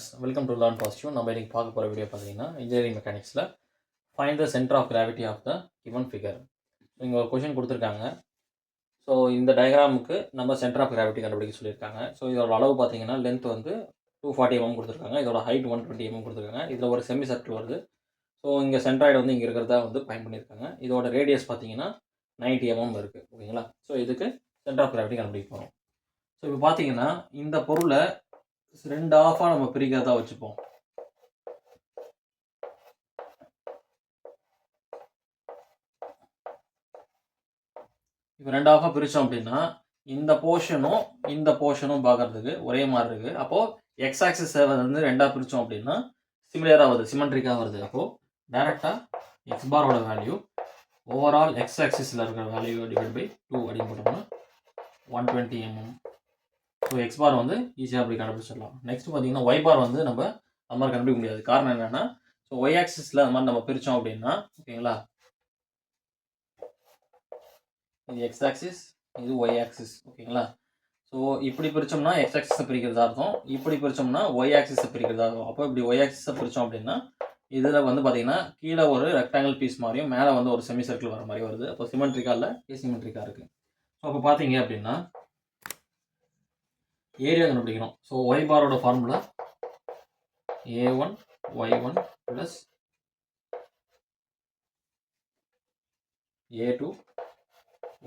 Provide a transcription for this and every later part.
Friends, welcome to Learn Positive. நம்ம இன்னைக்கு பார்க்க போகிற வீடியோ பார்த்தீங்கன்னா இன்ஜினியரிங் மெக்கானிக்ஸில் find the centre of gravity of the given figure. இங்கே ஒரு கொஷின் கொடுத்துருக்காங்க. ஸோ இந்த டயக்ராமுக்கு நம்ம சென்டர் ஆஃப் கிராவிட்டி கண்டுபிடிக்க சொல்லியிருக்காங்க. ஸோ இதோட அளவு பார்த்தீங்கன்னா லென்த் வந்து 240 mm கொடுத்துருக்காங்க. இதோட ஹைட் 120 mm கொடுத்துருக்காங்க. இதில் ஒரு செமி சர்க்கிள் வருது. ஸோ இங்கே சென்ட்ராய்டு வந்து இங்கே இருக்கிறதா வந்து பயன் பண்ணியிருக்காங்க. இதோட ரேடியஸ் பார்த்தீங்கன்னா 90 mm இருக்குது. ஓகேங்களா? ஸோ இதுக்கு சென்டர் ஆஃப் கிராவிட்டி கண்டுபிடிக்க போகிறோம். ஸோ இப்போ பார்த்தீங்கன்னா இந்த பொருளை 2 ஆஃபாக நம்ம பிரிக்கிறதா வச்சுப்போம். இப்போ 2 ஆஃபாக பிரித்தோம் அப்படின்னா இந்த போர்ஷனும் பார்க்கறதுக்கு ஒரே மாதிரி இருக்குது. அப்போது எக்ஸ் ஆக்சிஸ் வந்து 2ஆக பிரித்தோம் அப்படின்னா சிமிலராக வருது, சிமெட்ரிக்காக வருது. அப்போது டேரெக்டாக எக்ஸ் பாரோட வேல்யூ ஓவரால் எக்ஸ் ஆக்சிஸில் இருக்கிற வேல்யூ டிவைட் பை 2 அப்படின்னு போட்டோம்னா 120 mm. ஸோ எக்ஸ் பார் வந்து ஈஸியாக அப்படி கண்டுபிடிச்சிடலாம். நெக்ஸ்ட் பார்த்தீங்கன்னா ஒய் பார் வந்து நம்ம அந்த மாதிரி கண்டுபிடிக்க முடியாது. காரணம் என்னென்னா, ஸோ ஒய் ஆக்சிஸில் அந்த மாதிரி நம்ம பிரித்தோம் அப்படின்னா, ஓகேங்களா, இது எக்ஸ் ஆக்சிஸ், இது ஒய் ஆக்சிஸ். ஓகேங்களா, ஸோ இப்படி பிரித்தோம்னா எக்ஸ் ஆக்சிஸை பிரிக்கிறதா இருக்கும், இப்படி பிரித்தோம்னா ஒய் ஆக்சிஸை பிரிக்கிறதா இருக்கும். அப்போ இப்படி ஒய் ஆக்சிஸை பிரித்தோம் அப்படின்னா இதில் வந்து பார்த்தீங்கன்னா கீழே ஒரு ரெக்டாங்கிள் பீஸ் மாதிரியும் மேலே வந்து ஒரு செமி சர்க்கிள் வர மாதிரி வருது. அப்போ சிமெட்ரிக்காக இல்லை, ஏசிமெட்ரிக்காக இருக்குது. ஸோ அப்போ பார்த்தீங்க அப்படின்னா ஏரியா கண்டுபிடிக்கணும். ஸோ ஒய் பாரோட formula a1 y1 plus a2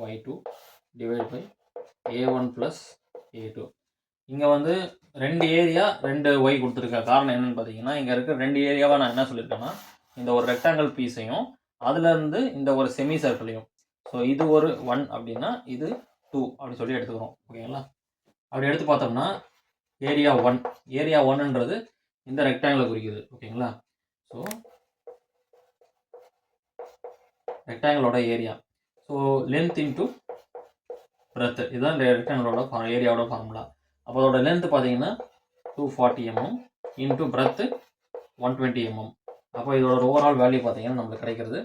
y2 divide by a1 plus a2. இங்கே வந்து 2 ஏரியா 2 ஒய் கொடுத்துருக்கேன். காரணம் என்னென்னு பார்த்தீங்கன்னா, இங்கே இருக்கிற 2 ஏரியாவாக நான் என்ன சொல்லியிருக்கேன்னா, இந்த ஒரு ரெக்டாங்கிள் பீஸையும் அதுலேருந்து இந்த ஒரு செமி சர்க்கிளையும், ஸோ இது ஒரு 1 அப்படின்னா இது 2 அப்படி சொல்லி எடுத்துக்கிறோம். ஓகேங்களா, அப்படி எடுத்து பார்த்தோம்னா ஏரியா 1ன்றது இந்த ரெக்டாங்கிளை குறிக்குது. ஓகேங்களா, ஸோ ரெக்டாங்கிளோட area, so length into breadth, இதுதான் இந்த ரெக்டாங்கிளோட ஏரியாவோட ஃபார்முலா. அப்போ அதோட லென்த் பார்த்தீங்கன்னா 240 mm இன்ட்டு பிரெத்து 120 mm. அப்போ இதோட ஓவரால் வேல்யூ பார்த்தீங்கன்னா நம்மளுக்கு கிடைக்கிறது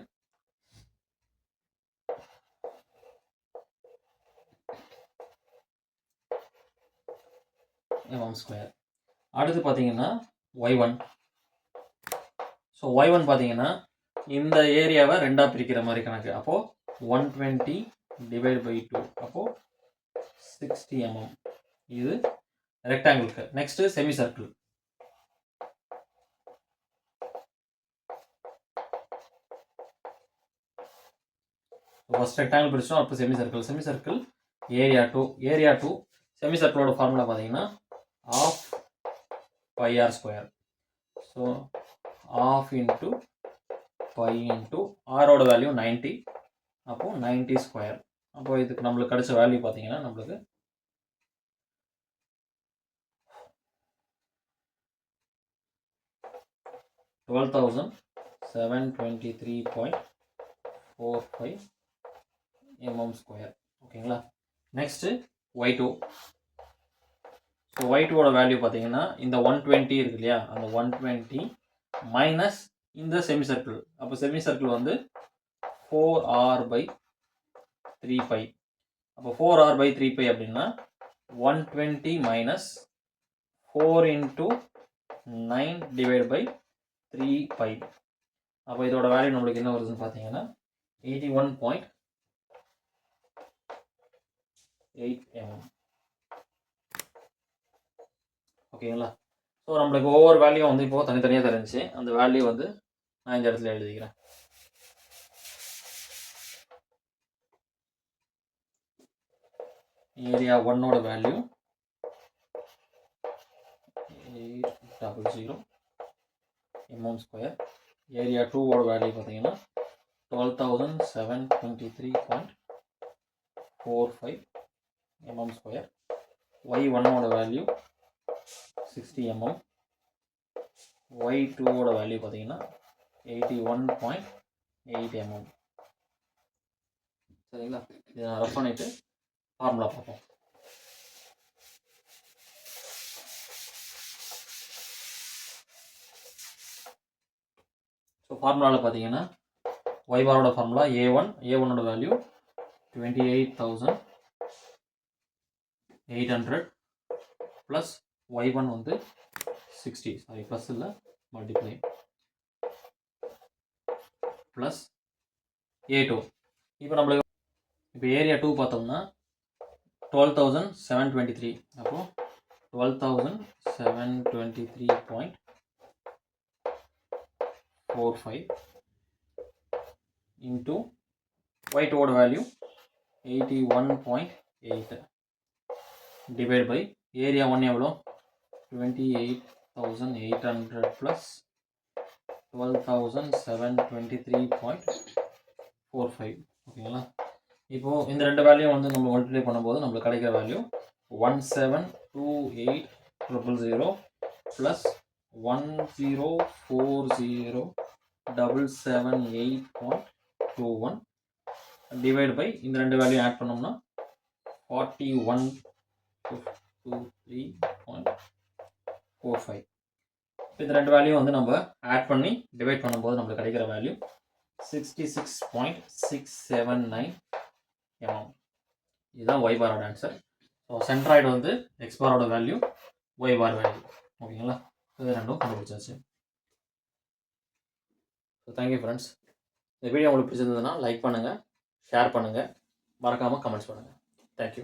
mm². அடுத்து பார்த்தீங்கன்னா y1. ஸோ y1 பார்த்தீங்கன்னா இந்த ஏரியாவை 2ஆக பிரிக்கிற மாதிரி கணக்கு. அப்போது 120 டிவைட் பை 2, அப்போது 60 mm. இது ரெக்டாங்கிளுக்கு. Next semi circle. First rectangle பிரிச்சோம், அப்போ செமி சர்க்கிள் ஏரியா 2 செமி சர்க்கிளோட ஃபார்முலா பார்த்தீங்கன்னா half pi R square. So half into pi into ஆரோட வேல்யூ 90, அப்போது 90². அப்போ இதுக்கு நம்மளுக்கு கிடைச்ச வேல்யூ பார்த்தீங்கன்னா நம்மளுக்கு 12,723.45 mm². ஓகேங்களா, நெக்ஸ்ட்டு y2. ஸோ y2ஓட வேல்யூ பார்த்தீங்கன்னா இந்த 120 இருக்கு இல்லையா, அந்த 120 மைனஸ் இந்த செமி சர்க்கிள். அப்போ செமி சர்க்கிள் வந்து 4r/3π. அப்போ 4r/3π அப்படின்னா 120 மைனஸ் 4 இன்ட்டு 9 டிவைட் பை 3π. அப்போ இதோட வேல்யூ நம்மளுக்கு என்ன வருதுன்னு பார்த்தீங்கன்னா 81.8 mm. ஓகேங்களா, ஸோ நம்மளுக்கு ஒவ்வொரு வேல்யூ வந்து இப்போது தனித்தனியாக தெரிஞ்சிச்சு. அந்த வேல்யூ வந்து நான் இந்த இடத்துல எழுதிக்கிறேன். ஏரியா 1ஓட வேல்யூ 800 mm². ஏரியா 2ஓட வேல்யூ பார்த்தீங்கன்னா 12,723.45 mm². y1ஓட வேல்யூ 60 mm. y2ஓட வேல்யூ பார்த்தீங்கன்னா 81.8 mm. சரிங்களா, இதை நான் ரஃப் பண்ணிவிட்டு ஃபார்முலா பார்ப்போம். ஸோ ஃபார்முலாவில் பார்த்தீங்கன்னா ஒய் பாரோட ஃபார்முலா a1ஓட வேல்யூ 28,800 ப்ளஸ் y1 வந்து 60, சாரி ப்ளஸ் இல்லை மல்டிப்ளை ப்ளஸ் a2. இப்போ நம்மளுக்கு இப்போ ஏரியா 2 பார்த்தோம்னா 12,723. அப்போது 12,723.45 into y2 ஓட வேல்யூ 81.8 டிவைட் பை ஏரியா 1 எவ்வளோ 28,800 ப்ளஸ் 12,723.45. ஓகேங்களா? இப்போது இந்த ரெண்டு வேல்யூ வந்து நம்ம மல்டிப்ளை பண்ணும்போது நம்மளுக்கு கிடைக்கிற வேல்யூ 1728,000 ப்ளஸ் 1040,778.21 டிவைட் பை இந்த ரெண்டு வேல்யூ ஆட் பண்ணோம்னா 41,523.45. இந்த ரெண்டு வேல்யூ வந்து நம்ம ஆட் பண்ணி டிவைட் பண்ணும்போது நம்மளுக்கு கிடைக்கிற வேல்யூ 66.679 mm. இதுதான் y பாரோட ஆன்சர். ஸோ சென்ட்ராய்டு வந்து x பாரோட வேல்யூ, y பார் வேல்யூ. ஓகேங்களா? இது ரெண்டும் கண்டுபிடிச்சாச்சு. So thank you friends. இந்த வீடியோ உங்களுக்கு பிடிச்சிருந்ததுன்னா லைக் பண்ணுங்கள், ஷேர் பண்ணுங்கள், மறக்காமல் கமெண்ட்ஸ் பண்ணுங்கள். தேங்க்யூ.